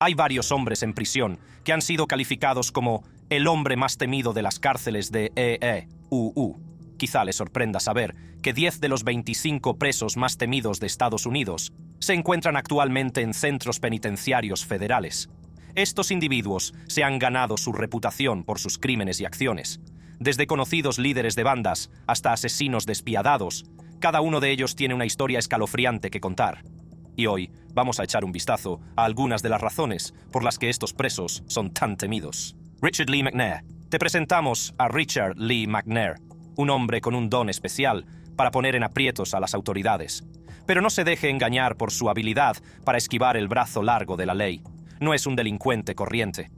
Hay varios hombres en prisión que han sido calificados como el hombre más temido de las cárceles de EEUU. Quizá les sorprenda saber que 10 de los 25 presos más temidos de Estados Unidos se encuentran actualmente en centros penitenciarios federales. Estos individuos se han ganado su reputación por sus crímenes y acciones. Desde conocidos líderes de bandas hasta asesinos despiadados, cada uno de ellos tiene una historia escalofriante que contar. Y hoy vamos a echar un vistazo a algunas de las razones por las que estos presos son tan temidos. Richard Lee McNair. Te presentamos a Richard Lee McNair, un hombre con un don especial para poner en aprietos a las autoridades. Pero no se deje engañar por su habilidad para esquivar el brazo largo de la ley. No es un delincuente corriente.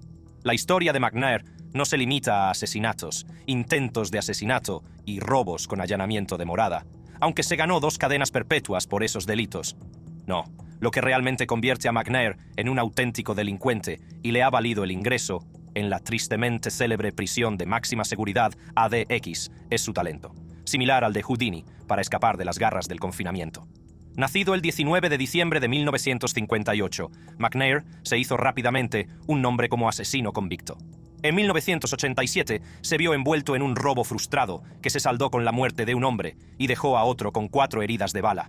La historia de McNair no se limita a asesinatos, intentos de asesinato y robos con allanamiento de morada, aunque se ganó 2 cadenas perpetuas por esos delitos. No, lo que realmente convierte a McNair en un auténtico delincuente y le ha valido el ingreso en la tristemente célebre prisión de máxima seguridad ADX es su talento, similar al de Houdini para escapar de las garras del confinamiento. Nacido el 19 de diciembre de 1958, McNair se hizo rápidamente un nombre como asesino convicto. En 1987 se vio envuelto en un robo frustrado que se saldó con la muerte de un hombre y dejó a otro con 4 heridas de bala.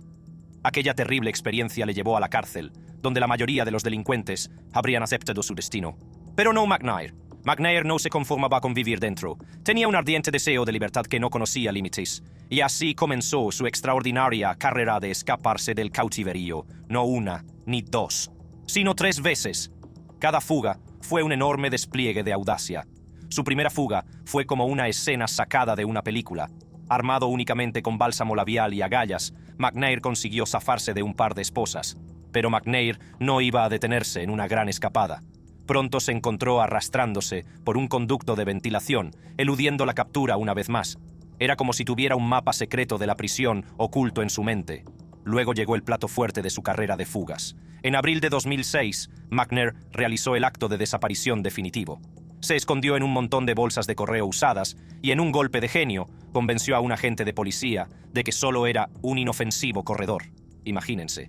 Aquella terrible experiencia le llevó a la cárcel, donde la mayoría de los delincuentes habrían aceptado su destino. Pero no McNair. McNair no se conformaba con vivir dentro. Tenía un ardiente deseo de libertad que no conocía límites. Y así comenzó su extraordinaria carrera de escaparse del cautiverio, no 1 ni 2, sino 3 veces. Cada fuga fue un enorme despliegue de audacia. Su primera fuga fue como una escena sacada de una película. Armado únicamente con bálsamo labial y agallas, McNair consiguió zafarse de un par de esposas. Pero McNair no iba a detenerse en una gran escapada. Pronto se encontró arrastrándose por un conducto de ventilación, eludiendo la captura una vez más. Era como si tuviera un mapa secreto de la prisión oculto en su mente. Luego llegó el plato fuerte de su carrera de fugas. En abril de 2006, McNair realizó el acto de desaparición definitivo. Se escondió en un montón de bolsas de correo usadas y en un golpe de genio convenció a un agente de policía de que solo era un inofensivo corredor. Imagínense.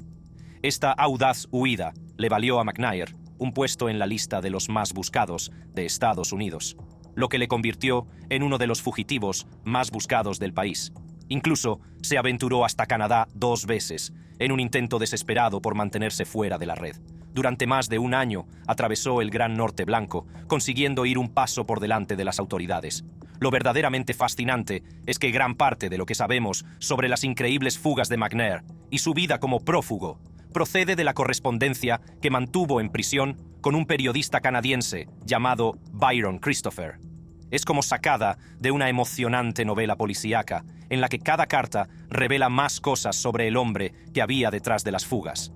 Esta audaz huida le valió a McNair un puesto en la lista de los más buscados de Estados Unidos, lo que le convirtió en uno de los fugitivos más buscados del país. Incluso se aventuró hasta Canadá 2 veces, en un intento desesperado por mantenerse fuera de la red. Durante más de un año atravesó el Gran Norte Blanco, consiguiendo ir un paso por delante de las autoridades. Lo verdaderamente fascinante es que gran parte de lo que sabemos sobre las increíbles fugas de McNair y su vida como prófugo procede de la correspondencia que mantuvo en prisión con un periodista canadiense llamado Byron Christopher. Es como sacada de una emocionante novela policíaca en la que cada carta revela más cosas sobre el hombre que había detrás de las fugas.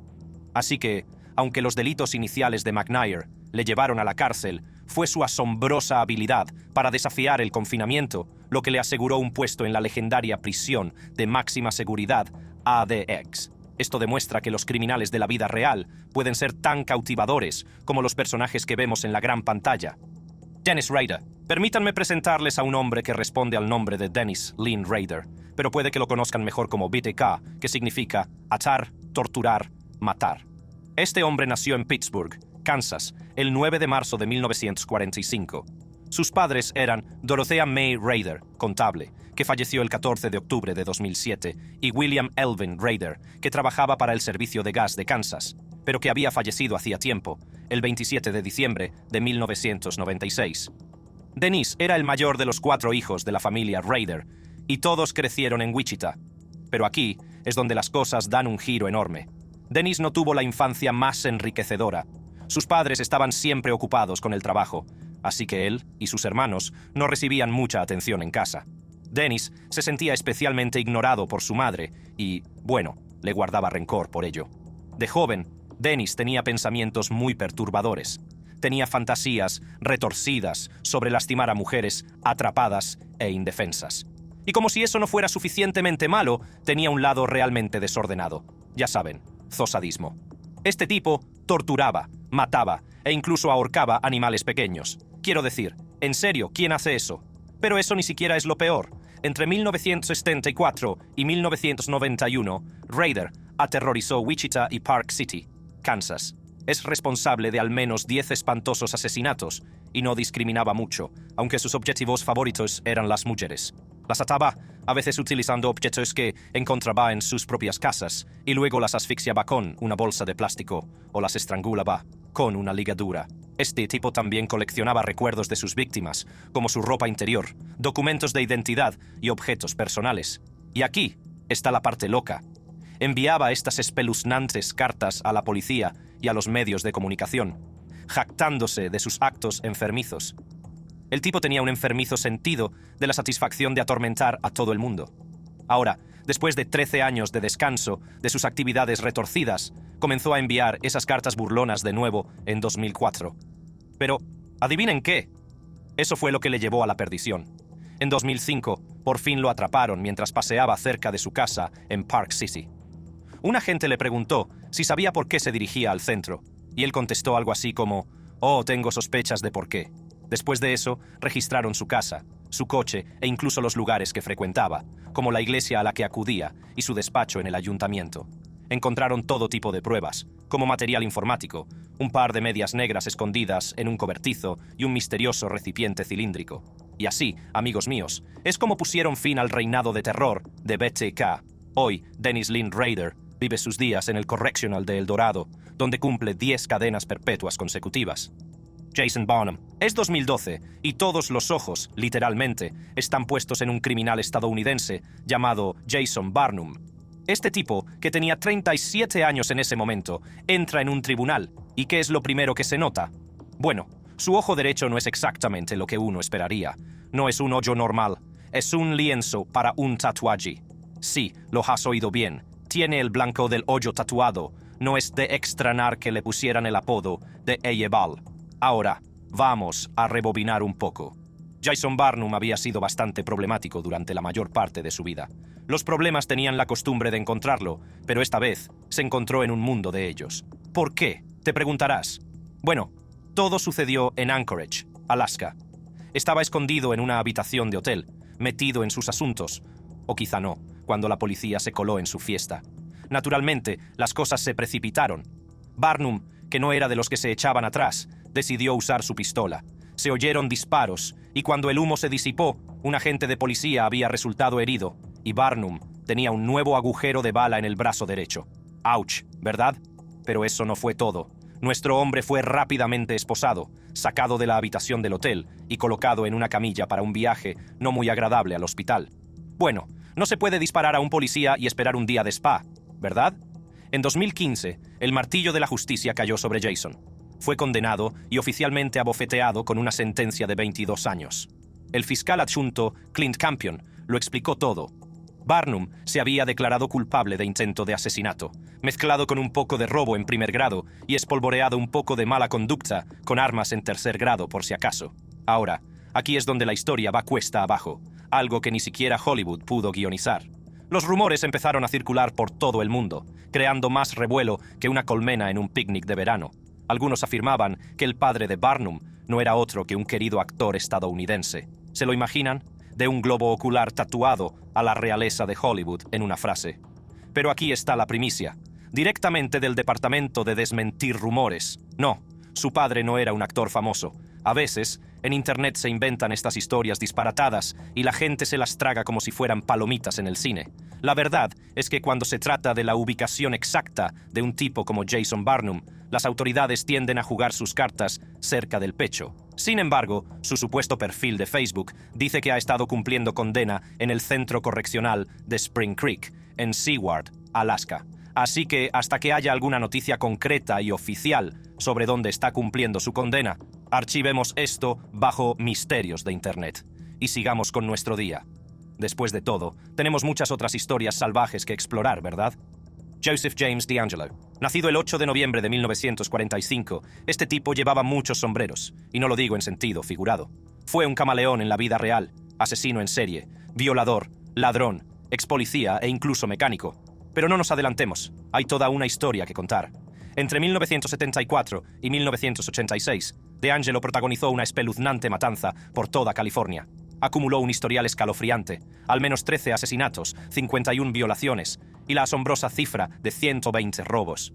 Así que, aunque los delitos iniciales de McNair le llevaron a la cárcel, fue su asombrosa habilidad para desafiar el confinamiento lo que le aseguró un puesto en la legendaria prisión de máxima seguridad ADX. Esto demuestra que los criminales de la vida real pueden ser tan cautivadores como los personajes que vemos en la gran pantalla. Dennis Rader. Permítanme presentarles a un hombre que responde al nombre de Dennis Lynn Rader, pero puede que lo conozcan mejor como BTK, que significa atar, torturar, matar. Este hombre nació en Pittsburgh, Kansas, el 9 de marzo de 1945. Sus padres eran Dorothea May Rader, contable, que falleció el 14 de octubre de 2007, y William Elvin Rader, que trabajaba para el servicio de gas de Kansas, pero que había fallecido hacía tiempo, el 27 de diciembre de 1996. Dennis era el mayor de los 4 hijos de la familia Rader, y todos crecieron en Wichita. Pero aquí es donde las cosas dan un giro enorme. Dennis no tuvo la infancia más enriquecedora. Sus padres estaban siempre ocupados con el trabajo, así que él y sus hermanos no recibían mucha atención en casa. Dennis se sentía especialmente ignorado por su madre y, bueno, le guardaba rencor por ello. De joven, Dennis tenía pensamientos muy perturbadores. Tenía fantasías retorcidas sobre lastimar a mujeres atrapadas e indefensas. Y como si eso no fuera suficientemente malo, tenía un lado realmente desordenado. Ya saben, zosadismo. Este tipo torturaba, mataba e incluso ahorcaba animales pequeños. Quiero decir, en serio, ¿quién hace eso? Pero eso ni siquiera es lo peor. Entre 1974 y 1991, Rader aterrorizó Wichita y Park City, Kansas. Es responsable de al menos 10 espantosos asesinatos y no discriminaba mucho, aunque sus objetivos favoritos eran las mujeres. Las ataba, a veces utilizando objetos que encontraba en sus propias casas, y luego las asfixiaba con una bolsa de plástico o las estrangulaba con una ligadura. Este tipo también coleccionaba recuerdos de sus víctimas, como su ropa interior, documentos de identidad y objetos personales. Y aquí está la parte loca. Enviaba estas espeluznantes cartas a la policía y a los medios de comunicación, jactándose de sus actos enfermizos. El tipo tenía un enfermizo sentido de la satisfacción de atormentar a todo el mundo. Ahora, después de 13 años de descanso de sus actividades retorcidas, comenzó a enviar esas cartas burlonas de nuevo en 2004. Pero, ¿adivinen qué? Eso fue lo que le llevó a la perdición. En 2005, por fin lo atraparon mientras paseaba cerca de su casa en Park City. Un agente le preguntó si sabía por qué se dirigía al centro, y él contestó algo así como: «Oh, tengo sospechas de por qué». Después de eso, registraron su casa, su coche e incluso los lugares que frecuentaba, como la iglesia a la que acudía y su despacho en el ayuntamiento. Encontraron todo tipo de pruebas, como material informático, un par de medias negras escondidas en un cobertizo y un misterioso recipiente cilíndrico. Y así, amigos míos, es como pusieron fin al reinado de terror de BTK. Hoy, Dennis Lynn Rader vive sus días en el Correctional de El Dorado, donde cumple 10 cadenas perpetuas consecutivas. Jason Barnum. Es 2012 y todos los ojos, literalmente, están puestos en un criminal estadounidense llamado Jason Barnum. Este tipo, que tenía 37 años en ese momento, entra en un tribunal. ¿Y qué es lo primero que se nota? Bueno, su ojo derecho no es exactamente lo que uno esperaría. No es un hoyo normal, es un lienzo para un tatuaje. Sí, lo has oído bien. Tiene el blanco del hoyo tatuado. No es de extrañar que le pusieran el apodo de Eyebal. Ahora, vamos a rebobinar un poco. Jason Barnum había sido bastante problemático durante la mayor parte de su vida. Los problemas tenían la costumbre de encontrarlo, pero esta vez se encontró en un mundo de ellos. ¿Por qué?, te preguntarás. Bueno, todo sucedió en Anchorage, Alaska. Estaba escondido en una habitación de hotel, metido en sus asuntos, o quizá no, cuando la policía se coló en su fiesta. Naturalmente, las cosas se precipitaron. Barnum, que no era de los que se echaban atrás, decidió usar su pistola. Se oyeron disparos, y cuando el humo se disipó, un agente de policía había resultado herido, y Barnum tenía un nuevo agujero de bala en el brazo derecho. ¡Auch!, ¿verdad? Pero eso no fue todo. Nuestro hombre fue rápidamente esposado, sacado de la habitación del hotel y colocado en una camilla para un viaje no muy agradable al hospital. Bueno, no se puede disparar a un policía y esperar un día de spa, ¿verdad? En 2015, el martillo de la justicia cayó sobre Jason. Fue condenado y oficialmente abofeteado con una sentencia de 22 años. El fiscal adjunto Clint Campion lo explicó todo. Barnum se había declarado culpable de intento de asesinato, mezclado con un poco de robo en primer grado y espolvoreado un poco de mala conducta con armas en tercer grado por si acaso. Ahora, aquí es donde la historia va cuesta abajo, algo que ni siquiera Hollywood pudo guionizar. Los rumores empezaron a circular por todo el mundo, creando más revuelo que una colmena en un picnic de verano. Algunos afirmaban que el padre de Barnum no era otro que un querido actor estadounidense. ¿Se lo imaginan? De un globo ocular tatuado a la realeza de Hollywood en una frase. Pero aquí está la primicia. Directamente del departamento de desmentir rumores. No, su padre no era un actor famoso. A veces, en Internet se inventan estas historias disparatadas y la gente se las traga como si fueran palomitas en el cine. La verdad es que cuando se trata de la ubicación exacta de un tipo como Jason Barnum, las autoridades tienden a jugar sus cartas cerca del pecho. Sin embargo, su supuesto perfil de Facebook dice que ha estado cumpliendo condena en el centro correccional de Spring Creek, en Seward, Alaska. Así que, hasta que haya alguna noticia concreta y oficial sobre dónde está cumpliendo su condena, archivemos esto bajo misterios de Internet y sigamos con nuestro día. Después de todo, tenemos muchas otras historias salvajes que explorar, ¿verdad? Joseph James DeAngelo. Nacido el 8 de noviembre de 1945, este tipo llevaba muchos sombreros, y no lo digo en sentido figurado. Fue un camaleón en la vida real, asesino en serie, violador, ladrón, expolicía e incluso mecánico. Pero no nos adelantemos, hay toda una historia que contar. Entre 1974 y 1986, DeAngelo protagonizó una espeluznante matanza por toda California. Acumuló un historial escalofriante, al menos 13 asesinatos, 51 violaciones y la asombrosa cifra de 120 robos.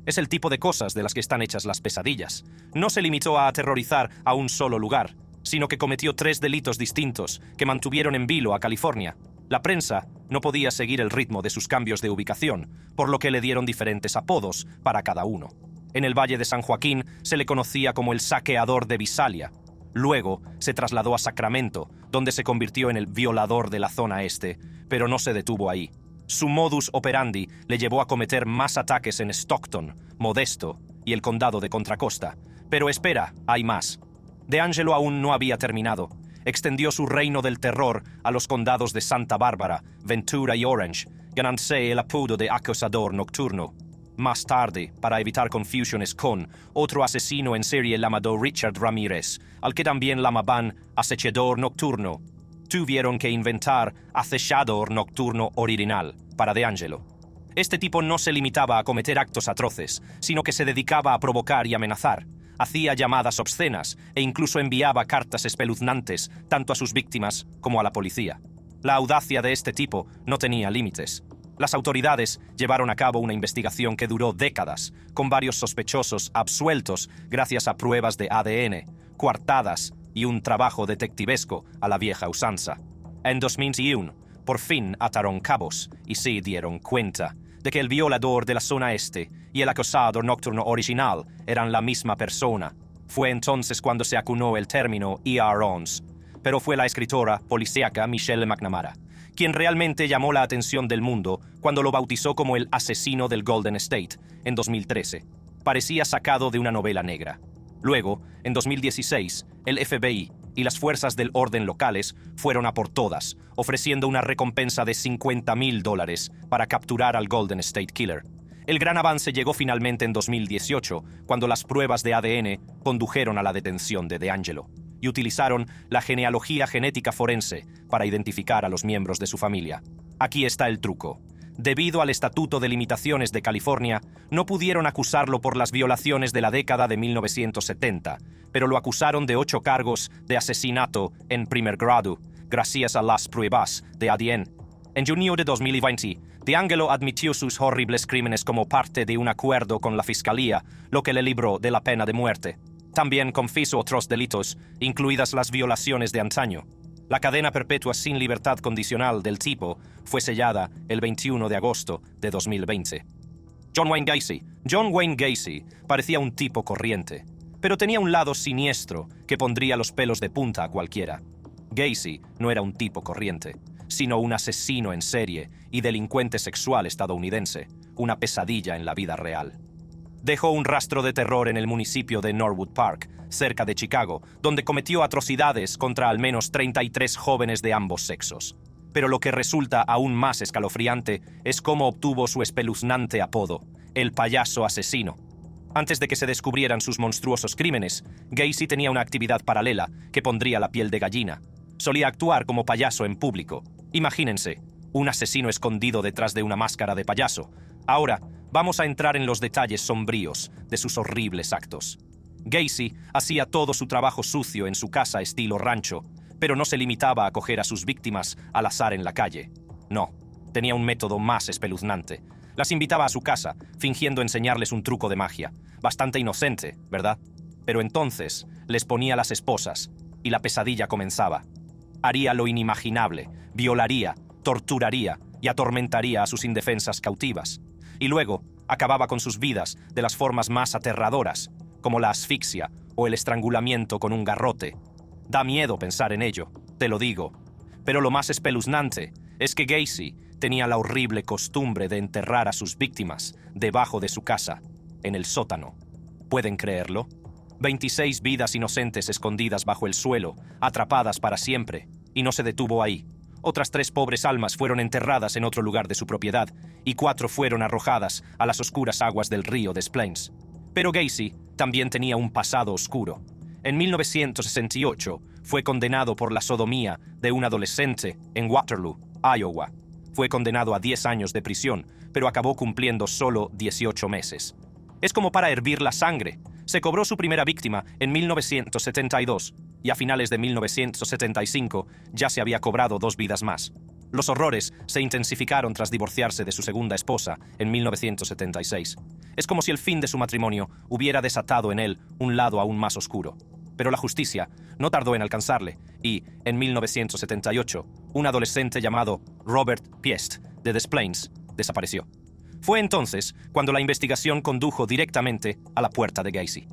Es el tipo de cosas de las que están hechas las pesadillas. No se limitó a aterrorizar a un solo lugar, sino que cometió 3 delitos distintos que mantuvieron en vilo a California. La prensa no podía seguir el ritmo de sus cambios de ubicación, por lo que le dieron diferentes apodos para cada uno. En el Valle de San Joaquín se le conocía como el saqueador de Visalia. Luego se trasladó a Sacramento, donde se convirtió en el violador de la zona este, pero no se detuvo ahí. Su modus operandi le llevó a cometer más ataques en Stockton, Modesto y el condado de Contra Costa. Pero espera, hay más. DeAngelo aún no había terminado. Extendió su reino del terror a los condados de Santa Bárbara, Ventura y Orange, ganándose el apodo de acosador nocturno. Más tarde, para evitar confusiones con otro asesino en serie llamado Richard Ramírez, al que también llamaban acechador nocturno, tuvieron que inventar acechador nocturno original para DeAngelo. Este tipo no se limitaba a cometer actos atroces, sino que se dedicaba a provocar y amenazar. Hacía llamadas obscenas e incluso enviaba cartas espeluznantes tanto a sus víctimas como a la policía. La audacia de este tipo no tenía límites. Las autoridades llevaron a cabo una investigación que duró décadas, con varios sospechosos absueltos gracias a pruebas de ADN, coartadas y un trabajo detectivesco a la vieja usanza. En 2001, por fin ataron cabos y se dieron cuenta de que el violador de la zona este y el acosador nocturno original eran la misma persona. Fue entonces cuando se acuñó el término ER-ONS, pero fue la escritora policíaca Michelle McNamara quien realmente llamó la atención del mundo cuando lo bautizó como el asesino del Golden State en 2013. Parecía sacado de una novela negra. Luego, en 2016, el FBI y las fuerzas del orden locales fueron a por todas, ofreciendo una recompensa de $50,000 para capturar al Golden State Killer. El gran avance llegó finalmente en 2018, cuando las pruebas de ADN condujeron a la detención de DeAngelo y utilizaron la genealogía genética forense para identificar a los miembros de su familia. Aquí está el truco. Debido al Estatuto de Limitaciones de California, no pudieron acusarlo por las violaciones de la década de 1970, pero lo acusaron de 8 cargos de asesinato en primer grado, gracias a las pruebas de ADN. En junio de 2020, DeAngelo admitió sus horribles crímenes como parte de un acuerdo con la fiscalía, lo que le libró de la pena de muerte. También confesó otros delitos, incluidas las violaciones de antaño. La cadena perpetua sin libertad condicional del tipo fue sellada el 21 de agosto de 2020. John Wayne Gacy parecía un tipo corriente, pero tenía un lado siniestro que pondría los pelos de punta a cualquiera. Gacy no era un tipo corriente, sino un asesino en serie y delincuente sexual estadounidense, una pesadilla en la vida real. Dejó un rastro de terror en el municipio de Norwood Park, cerca de Chicago, donde cometió atrocidades contra al menos 33 jóvenes de ambos sexos. Pero lo que resulta aún más escalofriante es cómo obtuvo su espeluznante apodo, el payaso asesino. Antes de que se descubrieran sus monstruosos crímenes, Gacy tenía una actividad paralela que pondría la piel de gallina. Solía actuar como payaso en público. Imagínense, un asesino escondido detrás de una máscara de payaso. Ahora, vamos a entrar en los detalles sombríos de sus horribles actos. Gacy hacía todo su trabajo sucio en su casa estilo rancho, pero no se limitaba a coger a sus víctimas al azar en la calle. No, tenía un método más espeluznante. Las invitaba a su casa, fingiendo enseñarles un truco de magia. Bastante inocente, ¿verdad? Pero entonces les ponía las esposas, y la pesadilla comenzaba. Haría lo inimaginable, violaría, torturaría y atormentaría a sus indefensas cautivas. Y luego acababa con sus vidas de las formas más aterradoras, como la asfixia o el estrangulamiento con un garrote. Da miedo pensar en ello, te lo digo. Pero lo más espeluznante es que Gacy tenía la horrible costumbre de enterrar a sus víctimas debajo de su casa, en el sótano. ¿Pueden creerlo? 26 vidas inocentes escondidas bajo el suelo, atrapadas para siempre, y no se detuvo ahí. Otras 3 pobres almas fueron enterradas en otro lugar de su propiedad, y 4 fueron arrojadas a las oscuras aguas del río Des Plaines. Pero Gacy también tenía un pasado oscuro. En 1968 fue condenado por la sodomía de un adolescente en Waterloo, Iowa. Fue condenado a 10 años de prisión, pero acabó cumpliendo solo 18 meses. Es como para hervir la sangre. Se cobró su primera víctima en 1972, y a finales de 1975 ya se había cobrado 2 vidas más. Los horrores se intensificaron tras divorciarse de su segunda esposa en 1976. Es como si el fin de su matrimonio hubiera desatado en él un lado aún más oscuro. Pero la justicia no tardó en alcanzarle y, en 1978, un adolescente llamado Robert Piest, de Des Plaines, desapareció. Fue entonces cuando la investigación condujo directamente a la puerta de Gacy.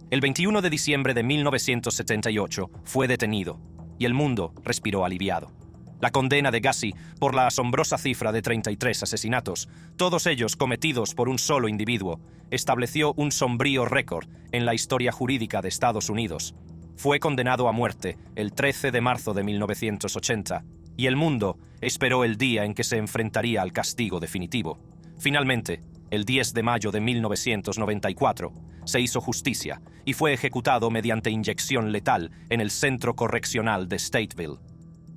El 21 de diciembre de 1978 fue detenido y el mundo respiró aliviado. La condena de Gacy por la asombrosa cifra de 33 asesinatos, todos ellos cometidos por un solo individuo, estableció un sombrío récord en la historia jurídica de Estados Unidos. Fue condenado a muerte el 13 de marzo de 1980 y el mundo esperó el día en que se enfrentaría al castigo definitivo. Finalmente, el 10 de mayo de 1994, se hizo justicia y fue ejecutado mediante inyección letal en el Centro Correccional de Stateville.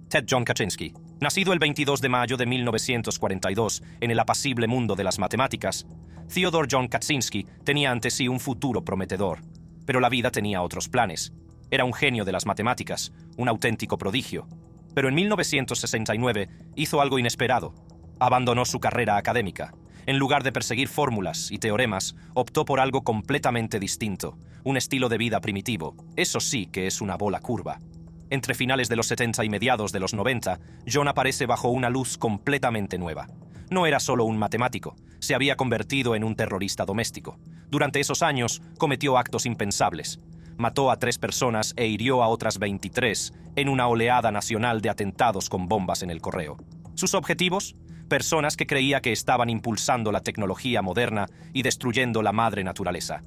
Ted John Kaczynski, nacido el 22 de mayo de 1942 en el apacible mundo de las matemáticas, Theodore John Kaczynski tenía ante sí un futuro prometedor. Pero la vida tenía otros planes. Era un genio de las matemáticas, un auténtico prodigio. Pero en 1969 hizo algo inesperado. Abandonó su carrera académica. En lugar de perseguir fórmulas y teoremas, optó por algo completamente distinto, un estilo de vida primitivo. Eso sí que es una bola curva. Entre finales de los 70 y mediados de los 90, John aparece bajo una luz completamente nueva. No era solo un matemático, se había convertido en un terrorista doméstico. Durante esos años, cometió actos impensables. Mató a 3 personas e hirió a otras 23 en una oleada nacional de atentados con bombas en el correo. ¿Sus objetivos? Personas que creía que estaban impulsando la tecnología moderna y destruyendo la madre naturaleza.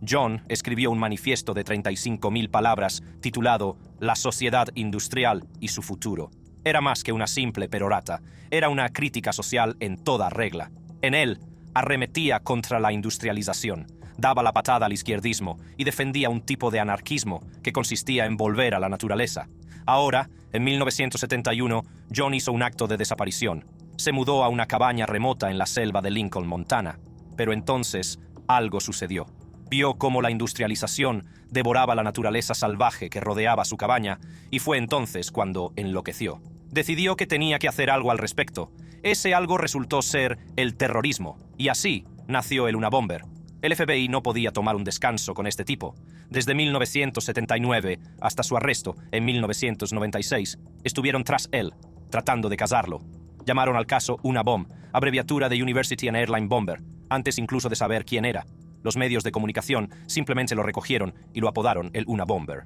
John escribió un manifiesto de 35.000 palabras titulado La sociedad industrial y su futuro. Era más que una simple perorata, era una crítica social en toda regla. En él, arremetía contra la industrialización, daba la patada al izquierdismo y defendía un tipo de anarquismo que consistía en volver a la naturaleza. Ahora, en 1971, John hizo un acto de desaparición. Se mudó a una cabaña remota en la selva de Lincoln, Montana. Pero entonces, algo sucedió. Vio cómo la industrialización devoraba la naturaleza salvaje que rodeaba su cabaña y fue entonces cuando enloqueció. Decidió que tenía que hacer algo al respecto. Ese algo resultó ser el terrorismo y así nació el Unabomber. El FBI no podía tomar un descanso con este tipo. Desde 1979 hasta su arresto en 1996 estuvieron tras él, tratando de cazarlo. Llamaron al caso Unabomb, abreviatura de University and Airline Bomber, antes incluso de saber quién era. Los medios de comunicación simplemente lo recogieron y lo apodaron el Unabomber.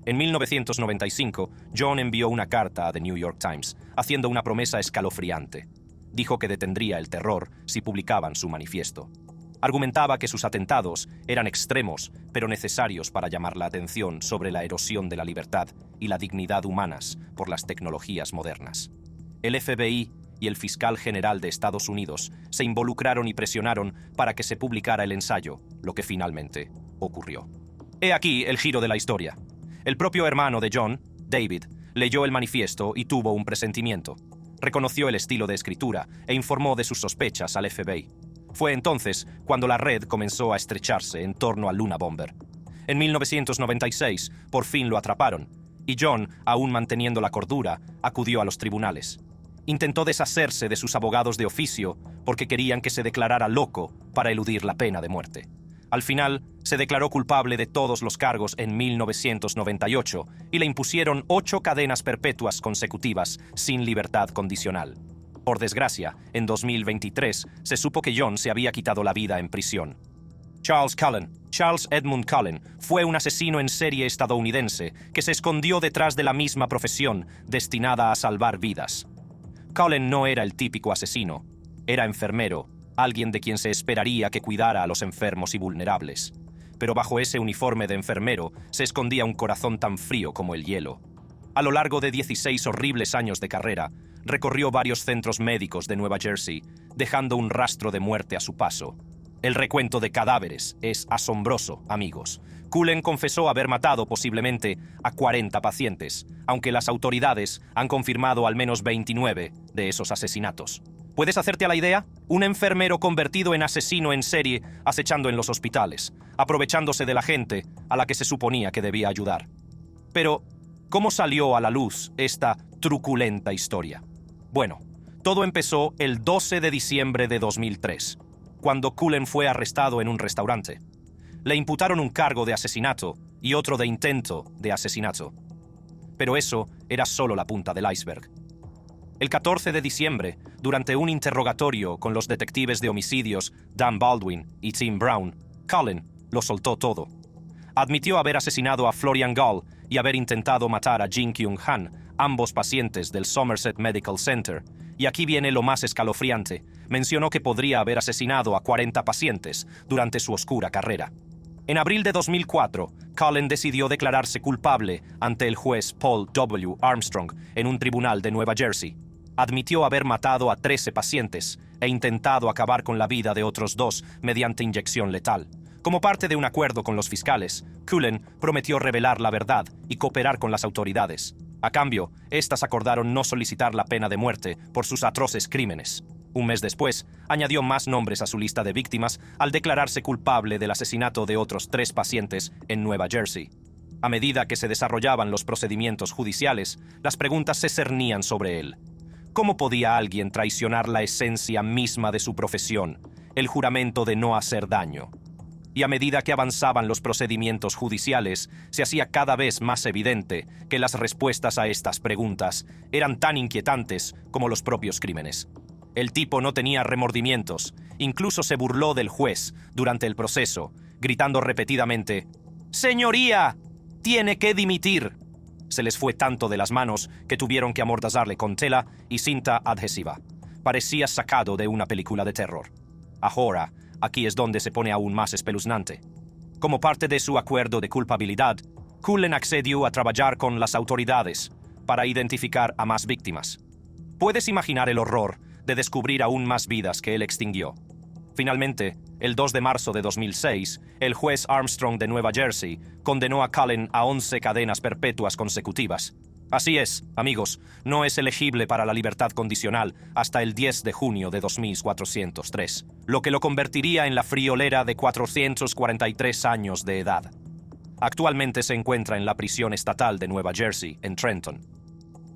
En 1995, John envió una carta a The New York Times, haciendo una promesa escalofriante. Dijo que detendría el terror si publicaban su manifiesto. Argumentaba que sus atentados eran extremos, pero necesarios para llamar la atención sobre la erosión de la libertad y la dignidad humanas por las tecnologías modernas. El FBI y el fiscal general de Estados Unidos se involucraron y presionaron para que se publicara el ensayo, lo que finalmente ocurrió. He aquí el giro de la historia. El propio hermano de John, David, leyó el manifiesto y tuvo un presentimiento. Reconoció el estilo de escritura e informó de sus sospechas al FBI. Fue entonces cuando la red comenzó a estrecharse en torno al Unabomber. En 1996, por fin lo atraparon, y John, aún manteniendo la cordura, acudió a los tribunales. Intentó deshacerse de sus abogados de oficio porque querían que se declarara loco para eludir la pena de muerte. Al final, se declaró culpable de todos los cargos en 1998 y le impusieron 8 cadenas perpetuas consecutivas sin libertad condicional. Por desgracia, en 2023 se supo que John se había quitado la vida en prisión. Charles Edmund Cullen, fue un asesino en serie estadounidense que se escondió detrás de la misma profesión destinada a salvar vidas. Cullen no era el típico asesino, era enfermero, alguien de quien se esperaría que cuidara a los enfermos y vulnerables. Pero bajo ese uniforme de enfermero se escondía un corazón tan frío como el hielo. A lo largo de 16 horribles años de carrera, recorrió varios centros médicos de Nueva Jersey, dejando un rastro de muerte a su paso. El recuento de cadáveres es asombroso, amigos. Cullen confesó haber matado posiblemente a 40 pacientes, aunque las autoridades han confirmado al menos 29 de esos asesinatos. ¿Puedes hacerte a la idea? Un enfermero convertido en asesino en serie acechando en los hospitales, aprovechándose de la gente a la que se suponía que debía ayudar. Pero, ¿cómo salió a la luz esta truculenta historia? Bueno, Todo empezó el 12 de diciembre de 2003, cuando Cullen fue arrestado en un restaurante. Le imputaron un cargo de asesinato y otro de intento de asesinato. Pero eso era solo la punta del iceberg. El 14 de diciembre, durante un interrogatorio con los detectives de homicidios Dan Baldwin y Tim Brown, Cullen lo soltó todo. Admitió haber asesinado a Florian Gall y haber intentado matar a Jin Kyung Han, ambos pacientes del Somerset Medical Center. Y aquí viene lo más escalofriante. Mencionó que podría haber asesinado a 40 pacientes durante su oscura carrera. En abril de 2004, Cullen decidió declararse culpable ante el juez Paul W. Armstrong en un tribunal de Nueva Jersey. Admitió haber matado a 13 pacientes e intentado acabar con la vida de otros 2 mediante inyección letal. Como parte de un acuerdo con los fiscales, Cullen prometió revelar la verdad y cooperar con las autoridades. A cambio, estas acordaron no solicitar la pena de muerte por sus atroces crímenes. Un mes después, añadió más nombres a su lista de víctimas al declararse culpable del asesinato de otros 3 pacientes en Nueva Jersey. A medida que se desarrollaban los procedimientos judiciales, las preguntas se cernían sobre él. ¿Cómo podía alguien traicionar la esencia misma de su profesión, el juramento de no hacer daño? Y a medida que avanzaban los procedimientos judiciales, se hacía cada vez más evidente que las respuestas a estas preguntas eran tan inquietantes como los propios crímenes. El tipo no tenía remordimientos, incluso se burló del juez durante el proceso, gritando repetidamente: «¡Señoría! ¡Tiene que dimitir!». Se les fue tanto de las manos que tuvieron que amordazarle con tela y cinta adhesiva. Parecía sacado de una película de terror. Ahora, aquí es donde se pone aún más espeluznante. Como parte de su acuerdo de culpabilidad, Cullen accedió a trabajar con las autoridades para identificar a más víctimas. Puedes imaginar el horror de descubrir aún más vidas que él extinguió. Finalmente, el 2 de marzo de 2006, el juez Armstrong de Nueva Jersey condenó a Cullen a 11 cadenas perpetuas consecutivas. Así es, amigos, no es elegible para la libertad condicional hasta el 10 de junio de 2403, lo que lo convertiría en la friolera de 443 años de edad. Actualmente se encuentra en la prisión estatal de Nueva Jersey, en Trenton.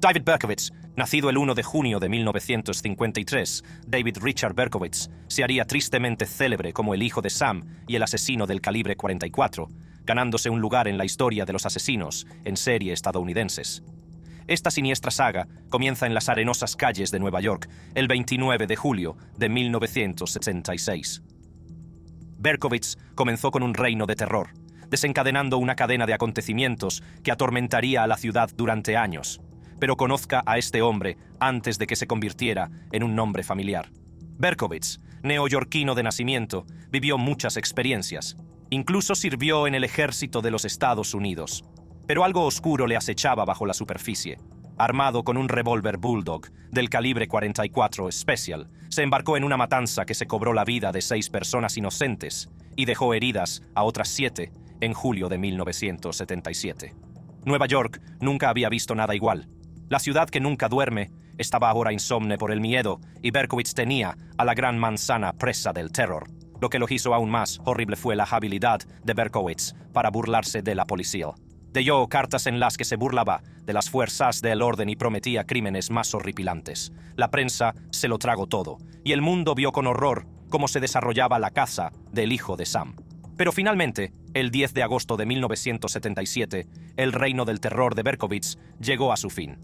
David Berkowitz, nacido el 1 de junio de 1953, David Richard Berkowitz, se haría tristemente célebre como el hijo de Sam y el asesino del calibre 44, ganándose un lugar en la historia de los asesinos en serie estadounidenses. Esta siniestra saga comienza en las arenosas calles de Nueva York el 29 de julio de 1976. Berkowitz comenzó con un reino de terror, desencadenando una cadena de acontecimientos que atormentaría a la ciudad durante años. Pero conozca a este hombre antes de que se convirtiera en un nombre familiar. Berkowitz, neoyorquino de nacimiento, vivió muchas experiencias. Incluso sirvió en el ejército de los Estados Unidos. Pero algo oscuro le acechaba bajo la superficie. Armado con un revólver Bulldog del calibre 44 Special, se embarcó en una matanza que se cobró la vida de 6 personas inocentes y dejó heridas a otras 7 en julio de 1977. Nueva York nunca había visto nada igual. La ciudad que nunca duerme estaba ahora insomne por el miedo y Berkowitz tenía a la gran manzana presa del terror. Lo que lo hizo aún más horrible fue la habilidad de Berkowitz para burlarse de la policía. Leyó cartas en las que se burlaba de las fuerzas del orden y prometía crímenes más horripilantes. La prensa se lo tragó todo y el mundo vio con horror cómo se desarrollaba la caza del hijo de Sam. Pero finalmente, el 10 de agosto de 1977, el reino del terror de Berkowitz llegó a su fin.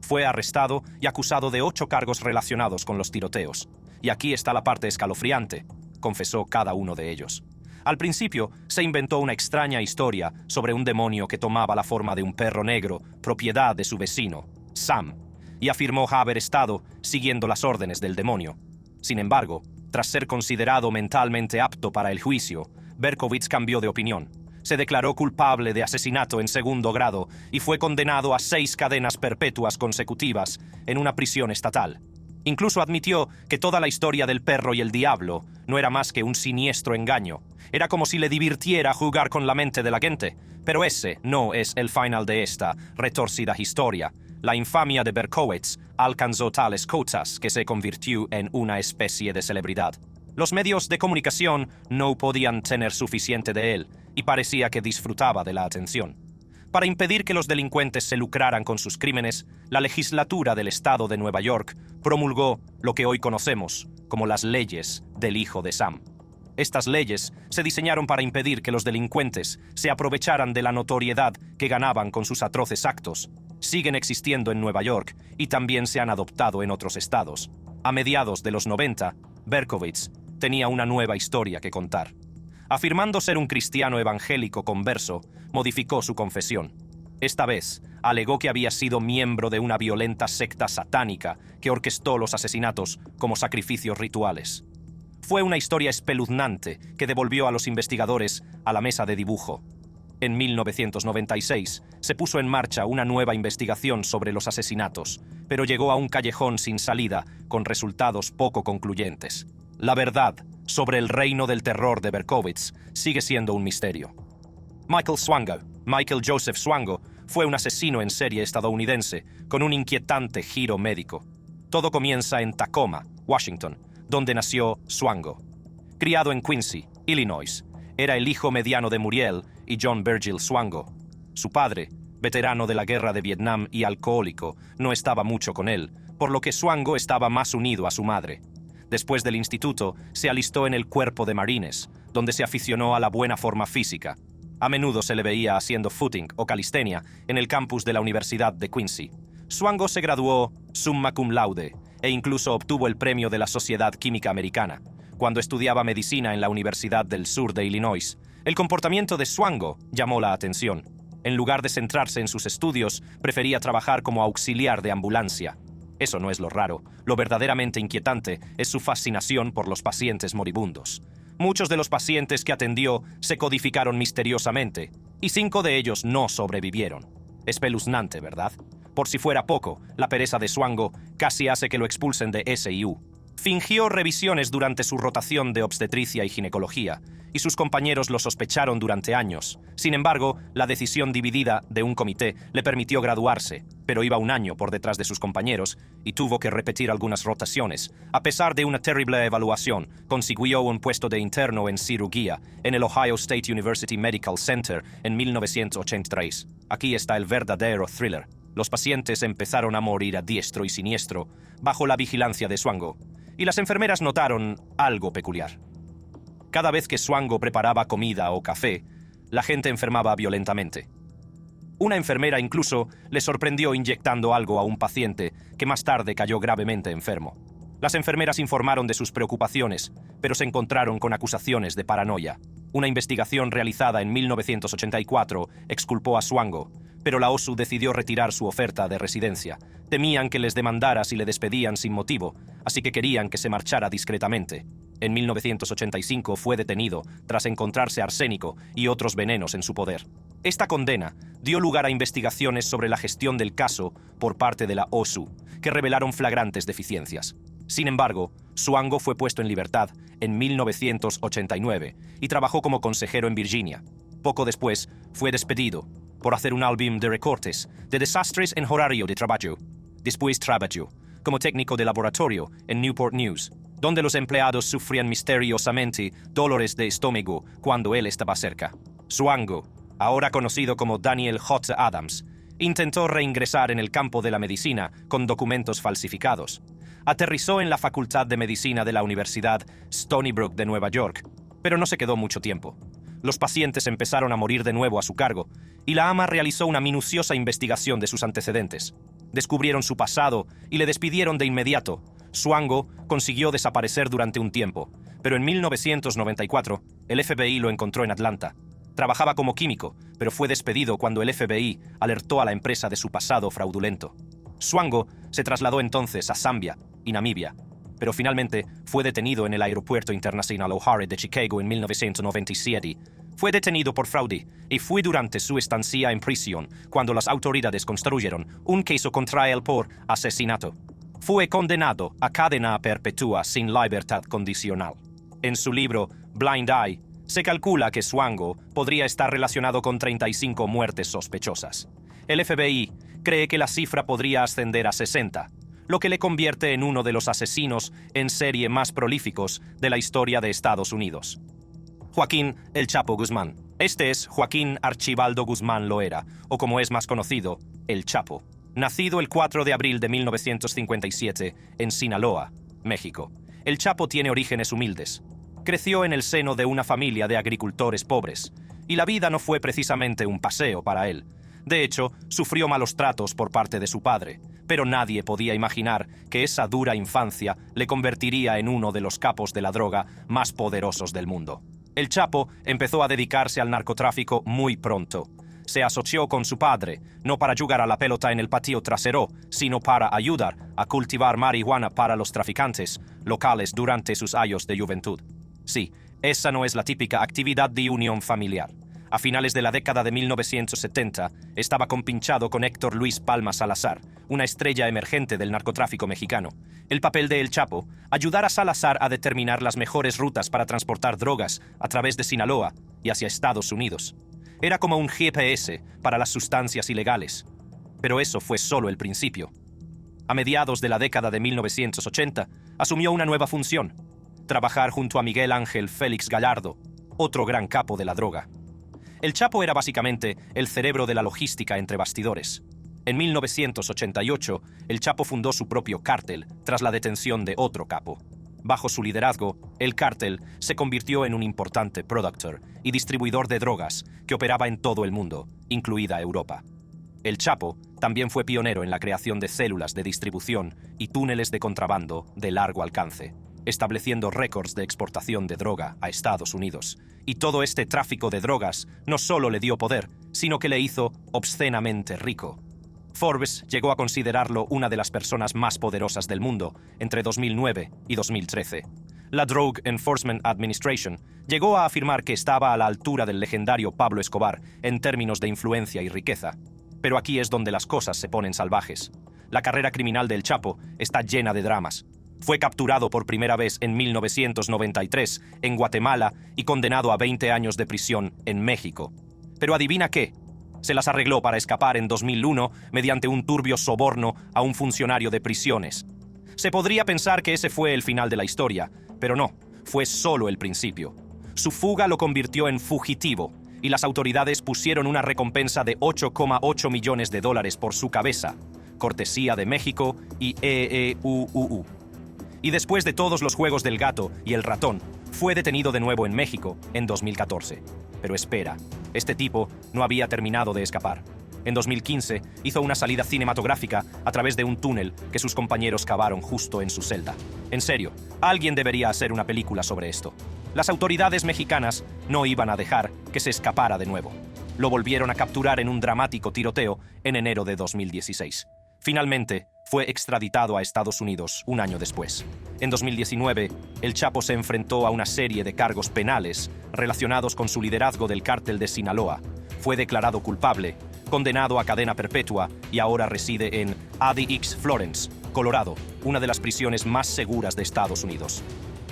Fue arrestado y acusado de 8 cargos relacionados con los tiroteos. Y aquí está la parte escalofriante, confesó cada uno de ellos. Al principio, se inventó una extraña historia sobre un demonio que tomaba la forma de un perro negro, propiedad de su vecino, Sam, y afirmó haber estado siguiendo las órdenes del demonio. Sin embargo, tras ser considerado mentalmente apto para el juicio, Berkowitz cambió de opinión. Se declaró culpable de asesinato en segundo grado y fue condenado a 6 cadenas perpetuas consecutivas en una prisión estatal. Incluso admitió que toda la historia del perro y el diablo no era más que un siniestro engaño. Era como si le divirtiera jugar con la mente de la gente. Pero ese no es el final de esta retorcida historia. La infamia de Berkowitz alcanzó tales cotas que se convirtió en una especie de celebridad. Los medios de comunicación no podían tener suficiente de él y parecía que disfrutaba de la atención. Para impedir que los delincuentes se lucraran con sus crímenes, la legislatura del estado de Nueva York promulgó lo que hoy conocemos como las leyes del hijo de Sam. Estas leyes se diseñaron para impedir que los delincuentes se aprovecharan de la notoriedad que ganaban con sus atroces actos. Siguen existiendo en Nueva York y también se han adoptado en otros estados. A mediados de los 90, Berkowitz tenía una nueva historia que contar. Afirmando ser un cristiano evangélico converso, modificó su confesión. Esta vez, alegó que había sido miembro de una violenta secta satánica que orquestó los asesinatos como sacrificios rituales. Fue una historia espeluznante que devolvió a los investigadores a la mesa de dibujo. En 1996, se puso en marcha una nueva investigación sobre los asesinatos, pero llegó a un callejón sin salida con resultados poco concluyentes. La verdad sobre el reino del terror de Berkowitz sigue siendo un misterio. Michael Joseph Swango, fue un asesino en serie estadounidense con un inquietante giro médico. Todo comienza en Tacoma, Washington, donde nació Swango. Criado en Quincy, Illinois, era el hijo mediano de Muriel y John Virgil Swango. Su padre, veterano de la guerra de Vietnam y alcohólico, no estaba mucho con él, por lo que Swango estaba más unido a su madre. Después del instituto, se alistó en el cuerpo de marines, donde se aficionó a la buena forma física. A menudo se le veía haciendo footing o calistenia en el campus de la Universidad de Quincy. Swango se graduó summa cum laude e incluso obtuvo el premio de la Sociedad Química Americana. Cuando estudiaba medicina en la Universidad del Sur de Illinois, el comportamiento de Swango llamó la atención. En lugar de centrarse en sus estudios, prefería trabajar como auxiliar de ambulancia. Eso no es lo raro. Lo verdaderamente inquietante es su fascinación por los pacientes moribundos. Muchos de los pacientes que atendió se codificaron misteriosamente, y 5 de ellos no sobrevivieron. Espeluznante, ¿verdad? Por si fuera poco, la pereza de Swango casi hace que lo expulsen de SIU. Fingió revisiones durante su rotación de obstetricia y ginecología, y sus compañeros lo sospecharon durante años. Sin embargo, la decisión dividida de un comité le permitió graduarse, pero iba un año por detrás de sus compañeros y tuvo que repetir algunas rotaciones. A pesar de una terrible evaluación, consiguió un puesto de interno en cirugía en el Ohio State University Medical Center en 1983. Aquí está el verdadero thriller. Los pacientes empezaron a morir a diestro y siniestro bajo la vigilancia de Swango, y las enfermeras notaron algo peculiar. Cada vez que Swango preparaba comida o café, la gente enfermaba violentamente. Una enfermera incluso le sorprendió inyectando algo a un paciente que más tarde cayó gravemente enfermo. Las enfermeras informaron de sus preocupaciones, pero se encontraron con acusaciones de paranoia. Una investigación realizada en 1984 exculpó a Swango, pero la OSU decidió retirar su oferta de residencia. Temían que les demandara si le despedían sin motivo, así que querían que se marchara discretamente. En 1985 fue detenido tras encontrarse arsénico y otros venenos en su poder. Esta condena dio lugar a investigaciones sobre la gestión del caso por parte de la OSU, que revelaron flagrantes deficiencias. Sin embargo, Swango fue puesto en libertad en 1989 y trabajó como consejero en Virginia. Poco después, fue despedido por hacer un álbum de recortes de desastres en horario de trabajo. Después trabajó como técnico de laboratorio en Newport News, donde los empleados sufrían misteriosamente dolores de estómago cuando él estaba cerca. Swango, ahora conocido como Daniel J. Adams, intentó reingresar en el campo de la medicina con documentos falsificados. Aterrizó en la Facultad de Medicina de la Universidad Stony Brook de Nueva York, pero no se quedó mucho tiempo. Los pacientes empezaron a morir de nuevo a su cargo, y la AMA realizó una minuciosa investigación de sus antecedentes. Descubrieron su pasado y le despidieron de inmediato. Swango consiguió desaparecer durante un tiempo, pero en 1994 el FBI lo encontró en Atlanta. Trabajaba como químico, pero fue despedido cuando el FBI alertó a la empresa de su pasado fraudulento. Swango se trasladó entonces a Zambia y Namibia, pero finalmente fue detenido en el Aeropuerto Internacional O'Hare de Chicago en 1997. Fue detenido por fraude y fue durante su estancia en prisión cuando las autoridades construyeron un caso contra él por asesinato. Fue condenado a cadena perpetua sin libertad condicional. En su libro Blind Eye, se calcula que Swango podría estar relacionado con 35 muertes sospechosas. El FBI cree que la cifra podría ascender a 60, lo que le convierte en uno de los asesinos en serie más prolíficos de la historia de Estados Unidos. Joaquín El Chapo Guzmán. Este es Joaquín Archibaldo Guzmán Loera, o como es más conocido, El Chapo. Nacido el 4 de abril de 1957 en Sinaloa, México. El Chapo tiene orígenes humildes. Creció en el seno de una familia de agricultores pobres, y la vida no fue precisamente un paseo para él. De hecho, sufrió malos tratos por parte de su padre, pero nadie podía imaginar que esa dura infancia le convertiría en uno de los capos de la droga más poderosos del mundo. El Chapo empezó a dedicarse al narcotráfico muy pronto. Se asoció con su padre, no para jugar a la pelota en el patio trasero, sino para ayudar a cultivar marihuana para los traficantes locales durante sus años de juventud. Sí, esa no es la típica actividad de unión familiar. A finales de la década de 1970, estaba compinchado con Héctor Luis Palma Salazar, una estrella emergente del narcotráfico mexicano. El papel de El Chapo, ayudar a Salazar a determinar las mejores rutas para transportar drogas a través de Sinaloa y hacia Estados Unidos. Era como un GPS para las sustancias ilegales. Pero eso fue solo el principio. A mediados de la década de 1980, asumió una nueva función: trabajar junto a Miguel Ángel Félix Gallardo, otro gran capo de la droga. El Chapo era básicamente el cerebro de la logística entre bastidores. En 1988, el Chapo fundó su propio cártel tras la detención de otro capo. Bajo su liderazgo, el cártel se convirtió en un importante productor y distribuidor de drogas que operaba en todo el mundo, incluida Europa. El Chapo también fue pionero en la creación de células de distribución y túneles de contrabando de largo alcance, estableciendo récords de exportación de droga a Estados Unidos. Y todo este tráfico de drogas no solo le dio poder, sino que le hizo obscenamente rico. Forbes llegó a considerarlo una de las personas más poderosas del mundo entre 2009 y 2013. La Drug Enforcement Administration llegó a afirmar que estaba a la altura del legendario Pablo Escobar en términos de influencia y riqueza. Pero aquí es donde las cosas se ponen salvajes. La carrera criminal del Chapo está llena de dramas. Fue capturado por primera vez en 1993 en Guatemala y condenado a 20 años de prisión en México. Pero adivina qué, se las arregló para escapar en 2001 mediante un turbio soborno a un funcionario de prisiones. Se podría pensar que ese fue el final de la historia, pero no, fue solo el principio. Su fuga lo convirtió en fugitivo, y las autoridades pusieron una recompensa de $8,8 millones por su cabeza, cortesía de México y EEUUU. Y después de todos los juegos del gato y el ratón, fue detenido de nuevo en México en 2014. Pero espera, este tipo no había terminado de escapar. En 2015 hizo una salida cinematográfica a través de un túnel que sus compañeros cavaron justo en su celda. En serio, alguien debería hacer una película sobre esto. Las autoridades mexicanas no iban a dejar que se escapara de nuevo. Lo volvieron a capturar en un dramático tiroteo en enero de 2016. Finalmente, fue extraditado a Estados Unidos un año después. En 2019, el Chapo se enfrentó a una serie de cargos penales relacionados con su liderazgo del cártel de Sinaloa. Fue declarado culpable, condenado a cadena perpetua y ahora reside en ADX Florence, Colorado, una de las prisiones más seguras de Estados Unidos.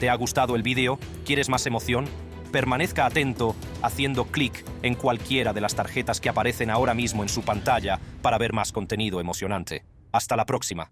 ¿Te ha gustado el vídeo? ¿Quieres más emoción? Permanezca atento haciendo clic en cualquiera de las tarjetas que aparecen ahora mismo en su pantalla para ver más contenido emocionante. Hasta la próxima.